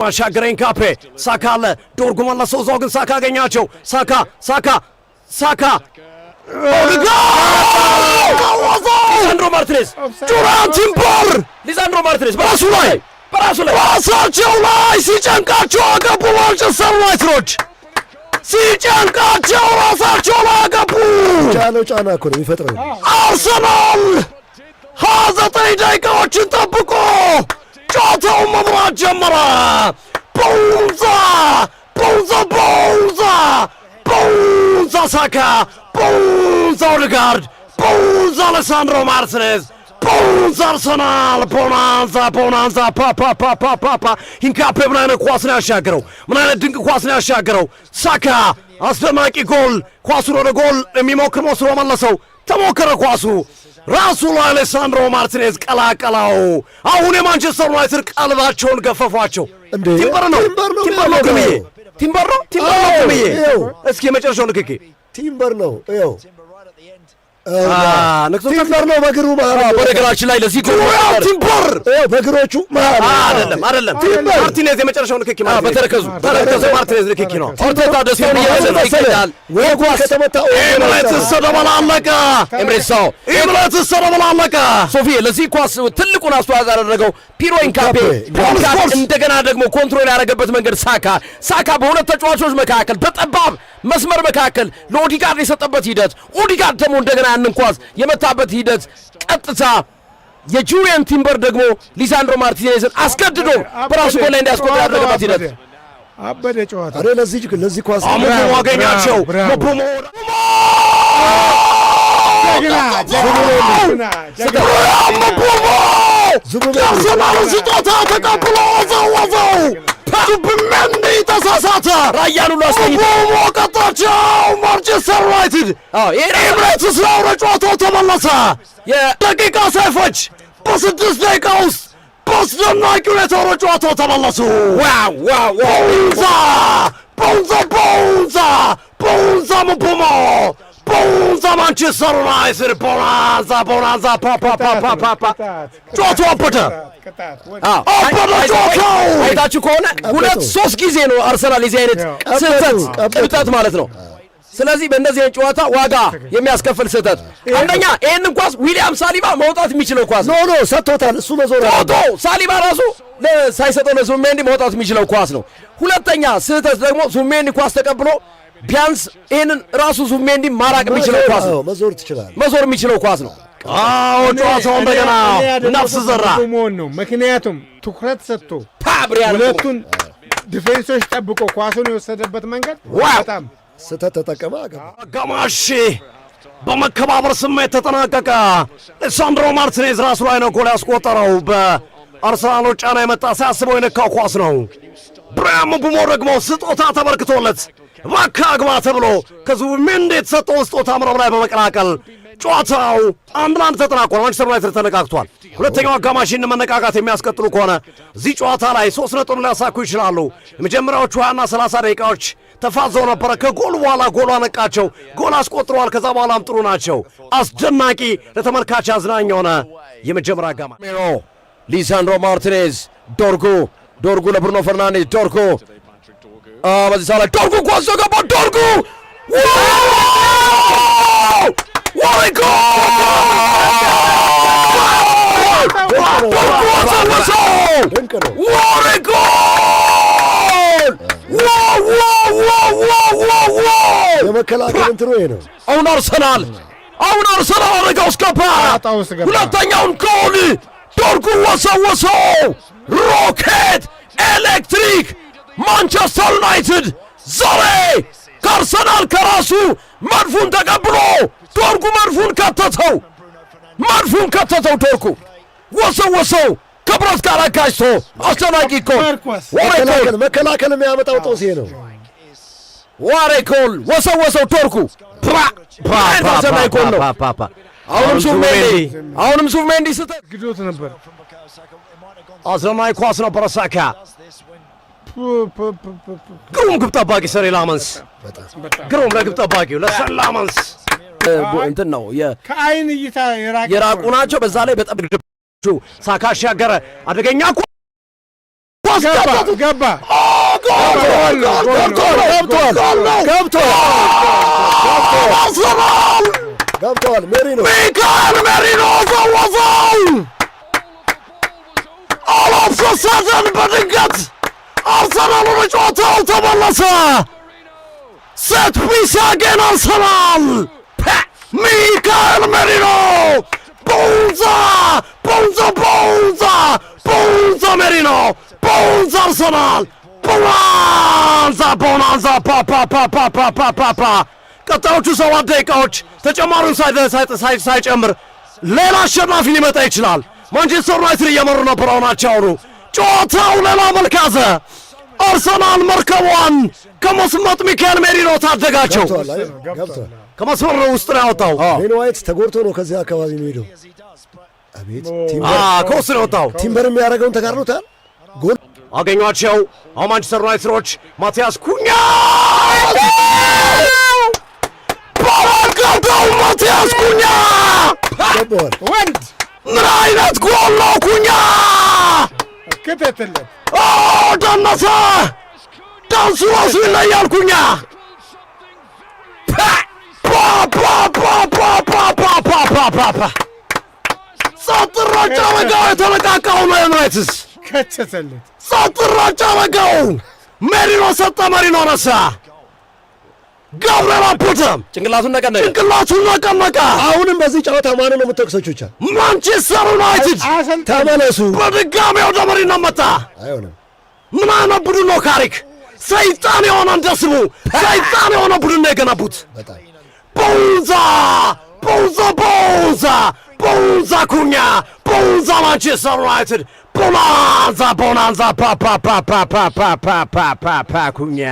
ማሻገረኝ ካፔ ሳካ አለ ዶርጉ መለሰው እዛው ግን ሳካ አገኛቸው ሳካ ሊዛንድሮ ማርቲኔዝ ዱራን ቲምበር ሊዛንድሮ ማርቲኔዝ በራሱ ላይ ራሳቸው ላይ ሲጨንቃቸው አገቡ ማንቸስተር ዩናይትዶች ሲጨንቃቸው ራሳቸው ላይ አገቡ ጫና እኮ ነው የሚፈጥረው አርሰናል 29 ደቂቃዎችን ጠብቆ ጨዋታውን መምራት ጀመረ ቦንዛ ሳካ ቦንዛ ኦዴጋርድ ቦንዛ አሌሳንድሮ ማርቲኔዝ ቦንዛ አርሰናል ቦናንዛ ፓፓ ሂንካፔ ምን አይነት ኳስ ነው ያሻገረው ምን አይነት ድንቅ ኳስ ነው ያሻገረው ሳካ አስደናቂ ጎል ኳሱን ወደ ጎል የሚሞክር መስሎ መለሰው ተሞከረ ኳሱ ራሱ ላይ አሌሳንድሮ ማርቲኔዝ ቀላቀላው አሁን የማንቸስተር ዩናይትድ ቀልባቸውን ገፈፏቸው ቲምበር ነው ክምዬ እስኪ የመጨረሻው ንክኪ ቲምበር ነው ይኸው ቲምበር ነው በእግሩ መሃል በነገራችን ላይ ለዚህ ቲምበር በእግሮቹ መሃል አይደለም ማርቲኔዝ የመጨረሻው ንክኪ ማለት በተረከዙ ማርቲኔዝ ንክኪ ነው ኦርቴታ ደስታውን እየገለጸ ይገኛል ወይ ኳስ ከተመታ ኤምሬትስ ተደበላለቀ ሶፊ ለዚህ ኳስ ትልቁን አስተዋጽኦ ያደረገው ፒሮ ኢንካፔ እንደገና ደግሞ ኮንትሮል ያደረገበት መንገድ ሳካ በሁለት ተጫዋቾች መካከል በጠባብ መስመር መካከል ለኦዲጋርድ የሰጠበት ሂደት ኦዲጋርድ ደግሞ እንደገና ያንን ኳስ የመታበት ሂደት ቀጥታ የጁሪየን ቲምበር ደግሞ ሊዛንድሮ ማርቲኔዝን አስገድዶ በራሱ ጎል ላይ እንዲያስቆጥር ያደረገበት ሂደት አበደ ጨዋታ አረ ለዚህ ኳስ አሙሙ አገኛቸው ሙቡሞ አርሰናል ስጦታ ተቀብሎ ወዘው ዙቢሜንዲ ተሳሳተ ራያን ሁሉ አስተኝቶ ቀጣቸው ማንቸስተር ዩናይትድ ኤምሬትስ ነው ጨዋታው ተመለሰ የደቂቃ ሳይፈጅ በ6 ደቂቃ ውስጥ በአስደናቂ ሁኔታ ጨዋታው ተመለሱ ቦንዛ ሙቡሞ ቦንዛ ማንቸስተር ዩናይትድ ቦናንዛ ጨዋታው አበደ ጨዋታው አይታችሁ ከሆነ 2-3 ጊዜ ነው አርሰናል የዚህ አይነት ስህተት ቅብጠት ማለት ነው ስለዚህ በእንደዚህ አይነት ጨዋታ ዋጋ የሚያስከፍል ስህተት አንደኛ ይህንን ኳስ ዊሊያም ሳሊባ መውጣት የሚችለው ኳስ ኖ ሰጥቶታል እሱ መዞር ሳሊባ ራሱ ሳይሰጠው ለዙቢሜንዲ መውጣት የሚችለው ኳስ ነው ሁለተኛ ስህተት ደግሞ ዙቢሜንዲ ኳስ ተቀብሎ ቢያንስ ይህንን ራሱ ዙቢሜንዲ ማራቅ የሚችለው ኳስ ነው መዞር የሚችለው ኳስ ነው ጨዋታው እንደገና ነፍስ ዘራ ምክንያቱም ትኩረት ሰጥቶ ሁለቱን ዲፌንሶች ጠብቆ ኳሱን የወሰደበት መንገድ በጣም ስህተት ተጠቀመ አጋማሽ በመከባበር ስሜት ተጠናቀቀ አሌሳንድሮ ማርቲኔዝ ራሱ ላይ ነው ጎል ያስቆጠረው በአርሰናሎች ጫና የመጣ ሳያስበው የነካው ኳስ ነው ብራያን ምቡሞ ደግሞ ስጦታ ተበርክቶለት እባክህ አግባ ተብሎ ከዙቢሜንዲ የተሰጠውን ስጦታ መረብ ላይ በመቀላቀል ጨዋታው 1-1 ተጠናቋል ማንቸስተር ዩናይትድ ተነቃቅቷል ሁለተኛው አጋማሽን መነቃቃት የሚያስቀጥሉ ከሆነ እዚህ ጨዋታ ላይ 3 ነጥብ ሊያሳኩ ይችላሉ የመጀመሪያዎቹ 20 እና 30 ደቂቃዎች ተፋዘው ነበረ ከጎል በኋላ ጎል አነቃቸው ጎል አስቆጥረዋል ከዛ በኋላም ጥሩ ናቸው አስደናቂ ለተመልካች አዝናኝ የሆነ የመጀመሪያ አጋማሽ ሊሳንድሮ ማርቲኔዝ ዶርጉ ለብሩኖ ፈርናንዴዝ በዚህ ሰዓት ላይ ዶርጉ ኳስ ገባ ዶርጉ የመከላከል እንትኑ ይሄ ነው አሁን አርሰናል አደጋ ውስጥ ገባ ሁለተኛውን ጎል ዶርጉ ወሰወሰው ሮኬት ኤሌክትሪክ ማንቸስተር ዩናይትድ ዛሬ ከአርሰናል ከራሱ መድፉን ተቀብሎ ዶርጉ መድፉን ከተተው ዶርጉ ወሰወሰው ከብረት ጋር አጋጭቶ አስደናቂ ጎል መከላከል የሚያመጣው ጦስ ይሄ ነው ዋሬኮል ወሰወሰው ዶርጉ ጎል ነው አሁንም ዙቢሜንዲ ስህተት ግዶት ነበር አስደናቂ ኳስ ነበረ ሳካ ግሩም ግብ ጠባቂ ሰሪ ላመንስ ግሩም ለግብ ጠባቂው ለሰላመንስ እንትን ነው ከአይን እይታ የራቁ ናቸው በዛ ላይ በጣም ሳካ አሻገረ አደገኛ ኳስ ገባ ገብተዋል። ሜሪኖ ሚካኤል ሜሪኖ ፈወሰው። አላፍሰሰን በድንገት አርሰናል ወደ ጨዋታው ተመለሰ። ሴት ፒስ ያገኝ አርሰናል። ሚካኤል ሜሪኖ ቦንዛ ሜሪኖ ቦንዛ አርሰናል ቦናንዛ ፓፓፓፓፓፓፓ ቀጣዮቹ 7 ደቂቃዎች ተጨማሪውን ሳይጨምር ሌላ አሸናፊ ሊመጣ ይችላል። ማንቸስተር ዩናይትድ እየመሩ ነበር። አሁናቸውኑ ጨዋታው ሌላ መልክ ያዘ። አርሰናል መርከቧን ከመስመጥ ሚካኤል ሜሪኖ ታደጋቸው። ከመስመር ውስጥ ነው ያወጣው። ቤን ዋይት ተጎድቶ ነው ከዚህ አካባቢ የሚሄደው። አቤት ከውስጥ ነው የወጣው። ቲምበር የሚያደርገውን ተጋርሎታል። ጎል አገኟቸው። አሁን ማንቸስተር ዩናይትዶች ማቲያስ ኩኛ ባላጋዳው ማቲያስ ኩኛ ገባዋል። ወንድ ምን አይነት ጎል ነው! ኩኛ ከተተለት ደነሰ። ዳንሱ ራሱ ይለያል። ኩኛ ጸጥራጫ ረጋው የተነቃቃው ነው ዩናይትድስ ከተተለት ጸጥራጫ ረጋው። ሜሪኖ ሰጠ፣ ሜሪኖ ነሳ። ገብርኤል አፖተም ጭንቅላቱን ነቀነቀ። አሁንም በዚህ ጨዋታ ማን ነው የምትጠቅሰው? ቻ ማንቸስተር ዩናይትድ ተመለሱ። በድጋሚ ወደ መሪነት መጣ። አይሆንም። ምን አይነት ቡድን ነው! ካሪክ ሰይጣን የሆነ እንደ ስሙ ሰይጣን የሆነ ቡድን ነው የገነቡት። ቦንዛ ኩኛ ቦንዛ ማንቸስተር ዩናይትድ ቦናንዛ ኩኛ